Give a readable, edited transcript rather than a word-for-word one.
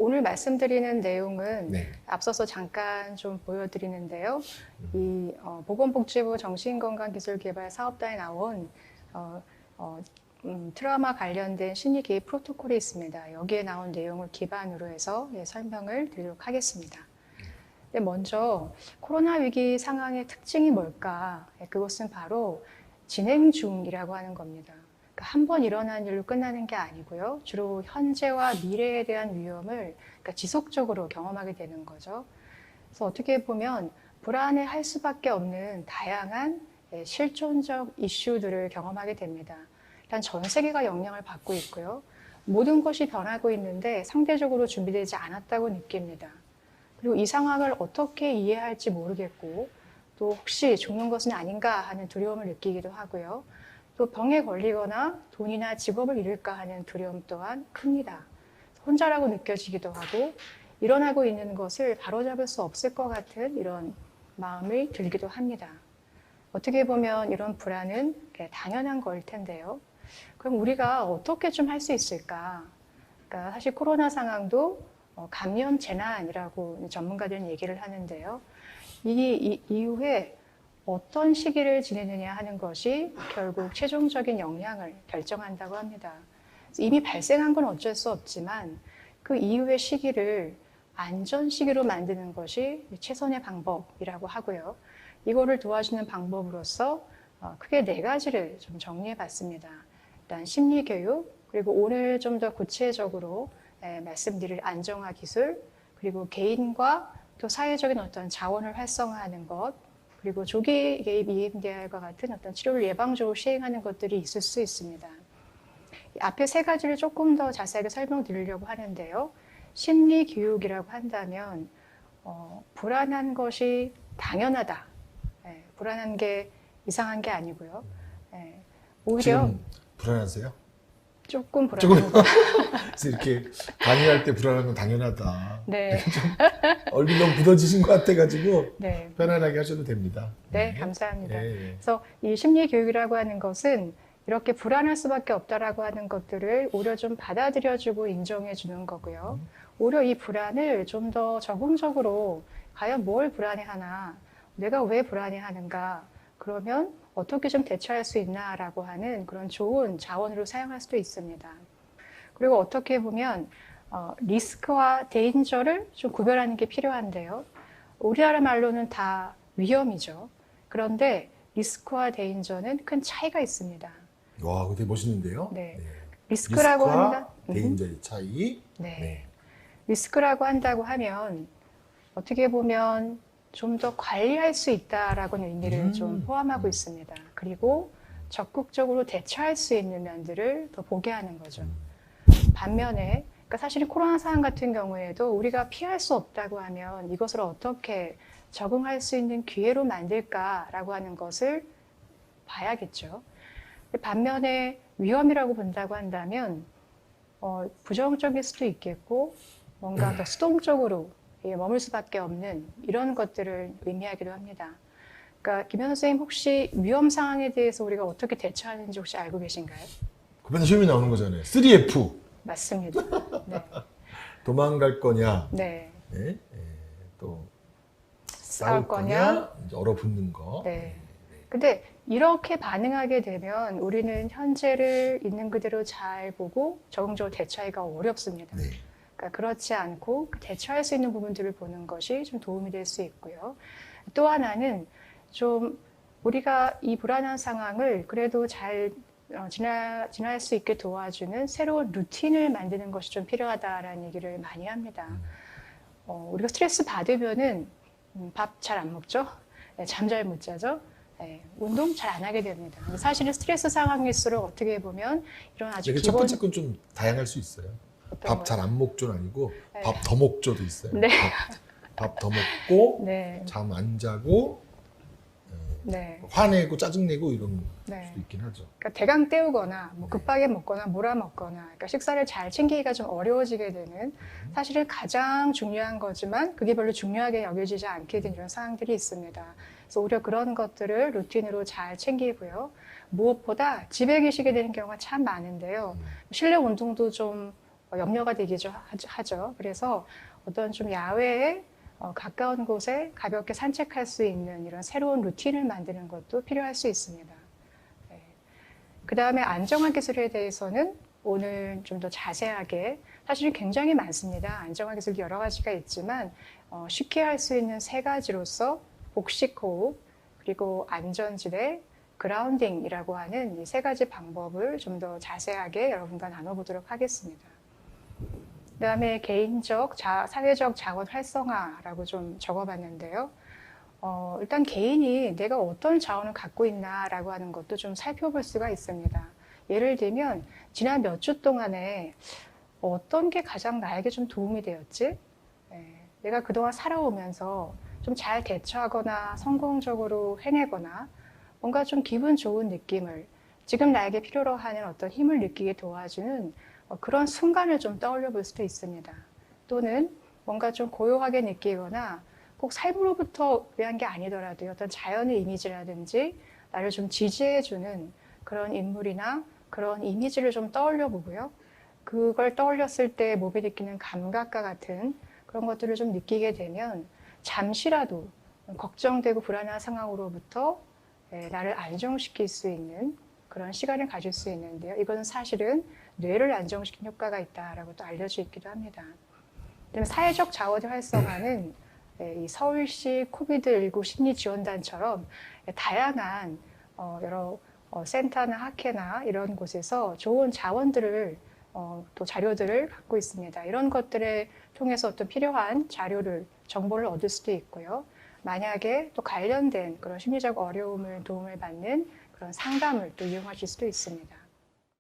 오늘 말씀드리는 내용은 네. 앞서서 잠깐 좀 보여드리는데요. 이 보건복지부 정신건강기술개발사업단에 나온 트라우마 관련된 심리개입 프로토콜이 있습니다. 여기에 나온 내용을 기반으로 해서 설명을 드리도록 하겠습니다. 근데 먼저 코로나 위기 상황의 특징이 뭘까? 그것은 바로 진행 중이라고 하는 겁니다. 그러니까 한 번 일어난 일로 끝나는 게 아니고요. 주로 현재와 미래에 대한 위험을 그러니까 지속적으로 경험하게 되는 거죠. 그래서 어떻게 보면 불안해할 수밖에 없는 다양한 실존적 이슈들을 경험하게 됩니다. 일단 전 세계가 영향을 받고 있고요. 모든 것이 변하고 있는데 상대적으로 준비되지 않았다고 느낍니다. 그리고 이 상황을 어떻게 이해할지 모르겠고 또 혹시 죽는 것은 아닌가 하는 두려움을 느끼기도 하고요. 또 병에 걸리거나 돈이나 직업을 잃을까 하는 두려움 또한 큽니다. 혼자라고 느껴지기도 하고 일어나고 있는 것을 바로잡을 수 없을 것 같은 이런 마음이 들기도 합니다. 어떻게 보면 이런 불안은 당연한 거일 텐데요. 그럼 우리가 어떻게 좀 할 수 있을까? 그러니까 사실 코로나 상황도 감염 재난이라고 전문가들은 얘기를 하는데요. 이 이후에 어떤 시기를 지내느냐 하는 것이 결국 최종적인 영향을 결정한다고 합니다. 이미 발생한 건 어쩔 수 없지만 그 이후의 시기를 안전 시기로 만드는 것이 최선의 방법이라고 하고요. 이거를 도와주는 방법으로서 크게 4가지를 좀 정리해 봤습니다. 일단 심리교육, 그리고 오늘 좀 더 구체적으로 말씀드릴 안정화 기술, 그리고 개인과 또 사회적인 어떤 자원을 활성화하는 것, 그리고 조기 개입 EMDR과 같은 어떤 치료를 예방적으로 시행하는 것들이 있을 수 있습니다. 앞에 3가지를 조금 더 자세하게 설명드리려고 하는데요. 심리 교육이라고 한다면 불안한 것이 당연하다. 불안한 게 이상한 게 아니고요. 오히려 지금 불안하세요? 조금 불안합니다. 그래서 이렇게 강의할 때 불안한 건 당연하다. 네. 얼굴 너무 굳어지신 것 같아가지고 네. 편안하게 하셔도 됩니다. 네, 감사합니다. 네. 그래서 이 심리 교육이라고 하는 것은 이렇게 불안할 수밖에 없다라고 하는 것들을 오히려 좀 받아들여주고 인정해주는 거고요. 오히려 이 불안을 좀 더 적응적으로 과연 뭘 불안해하나, 내가 왜 불안해하는가, 그러면 어떻게 좀 대처할 수 있나라고 하는 그런 좋은 자원으로 사용할 수도 있습니다. 그리고 어떻게 보면 리스크와 데인저를 좀 구별하는 게 필요한데요. 우리나라 말로는 다 위험이죠. 그런데 리스크와 데인저는 큰 차이가 있습니다. 와, 되게 멋있는데요? 네. 네. 리스크라고 리스크와 한다. 데인저의 차이. 네. 네. 리스크라고 한다고 하면 어떻게 보면 좀 더 관리할 수 있다라고는 의미를 좀 포함하고 있습니다. 그리고 적극적으로 대처할 수 있는 면들을 더 보게 하는 거죠. 반면에 그러니까 사실 코로나 상황 같은 경우에도 우리가 피할 수 없다고 하면 이것을 어떻게 적응할 수 있는 기회로 만들까라고 하는 것을 봐야겠죠. 반면에 위험이라고 본다고 한다면 부정적일 수도 있겠고 뭔가 더 수동적으로 머물 수밖에 없는 이런 것들을 의미하기도 합니다. 그러니까 김현우 선생님 혹시 위험 상황에 대해서 우리가 어떻게 대처하는지 혹시 알고 계신가요? 그 맨날 시험이 나오는 거잖아요. 3F. 맞습니다. 네. 도망갈 거냐. 네. 네. 또 싸울 거냐. 이제 얼어붙는 거. 네. 근데 이렇게 반응하게 되면 우리는 현재를 있는 그대로 잘 보고 적응적으로 대처하기가 어렵습니다. 네. 그러니까 그렇지 않고 대처할 수 있는 부분들을 보는 것이 좀 도움이 될 수 있고요. 또 하나는 좀 우리가 이 불안한 상황을 그래도 잘 지날 수 있게 도와주는 새로운 루틴을 만드는 것이 좀 필요하다라는 얘기를 많이 합니다. 우리가 스트레스 받으면은 밥 잘 안 먹죠? 잠 잘 못 자죠? 운동 잘 안 하게 됩니다. 사실은 스트레스 상황일수록 어떻게 보면 이런 아주 첫 기본 번째 건 좀 다양할 수 있어요. 밥 잘 안 먹조는 아니고 네. 밥 더 먹조도 있어요. 네. 밥 더 먹고 네. 잠 안 자고 네. 화내고 짜증내고 이런 네. 수도 있긴 하죠. 그러니까 대강 때우거나 뭐 급하게 먹거나 몰아먹거나 그러니까 식사를 잘 챙기기가 좀 어려워지게 되는 사실은 가장 중요한 거지만 그게 별로 중요하게 여겨지지 않게 되는 이런 상황들이 있습니다. 그래서 오히려 그런 것들을 루틴으로 잘 챙기고요. 무엇보다 집에 계시게 되는 경우가 참 많은데요. 실내 운동도 좀 염려가 되기도 하죠. 그래서 어떤 좀 야외에 가까운 곳에 가볍게 산책할 수 있는 이런 새로운 루틴을 만드는 것도 필요할 수 있습니다. 네. 그 다음에 안정화 기술에 대해서는 오늘 좀 더 자세하게, 사실은 굉장히 많습니다. 안정화 기술도 여러 가지가 있지만 쉽게 할 수 있는 세 가지로서 복식 호흡, 그리고 안전지대, 그라운딩이라고 하는 이 세 가지 방법을 좀 더 자세하게 여러분과 나눠보도록 하겠습니다. 그 다음에 개인적, 사회적 자원 활성화라고 좀 적어봤는데요. 일단 개인이 내가 어떤 자원을 갖고 있나라고 하는 것도 좀 살펴볼 수가 있습니다. 예를 들면 지난 몇 주 동안에 어떤 게 가장 나에게 좀 도움이 되었지? 내가 그동안 살아오면서 좀 잘 대처하거나 성공적으로 해내거나 뭔가 좀 기분 좋은 느낌을, 지금 나에게 필요로 하는 어떤 힘을 느끼게 도와주는 그런 순간을 좀 떠올려 볼 수도 있습니다. 또는 뭔가 좀 고요하게 느끼거나 꼭 삶으로부터 위한 게 아니더라도 어떤 자연의 이미지라든지 나를 좀 지지해주는 그런 인물이나 그런 이미지를 좀 떠올려 보고요. 그걸 떠올렸을 때 몸이 느끼는 감각과 같은 그런 것들을 좀 느끼게 되면 잠시라도 걱정되고 불안한 상황으로부터 나를 안정시킬 수 있는 그런 시간을 가질 수 있는데요. 이거는 사실은 뇌를 안정시키는 효과가 있다라고 또 알려져 있기도 합니다. 그다음에 사회적 자원의 활성화는 이 서울시 코비드19 심리지원단처럼 다양한 여러 센터나 학회나 이런 곳에서 좋은 자원들을 또 자료들을 갖고 있습니다. 이런 것들을 통해서 어떤 필요한 자료를, 정보를 얻을 수도 있고요. 만약에 또 관련된 그런 심리적 어려움을 도움을 받는 그런 상담을 또 이용하실 수도 있습니다.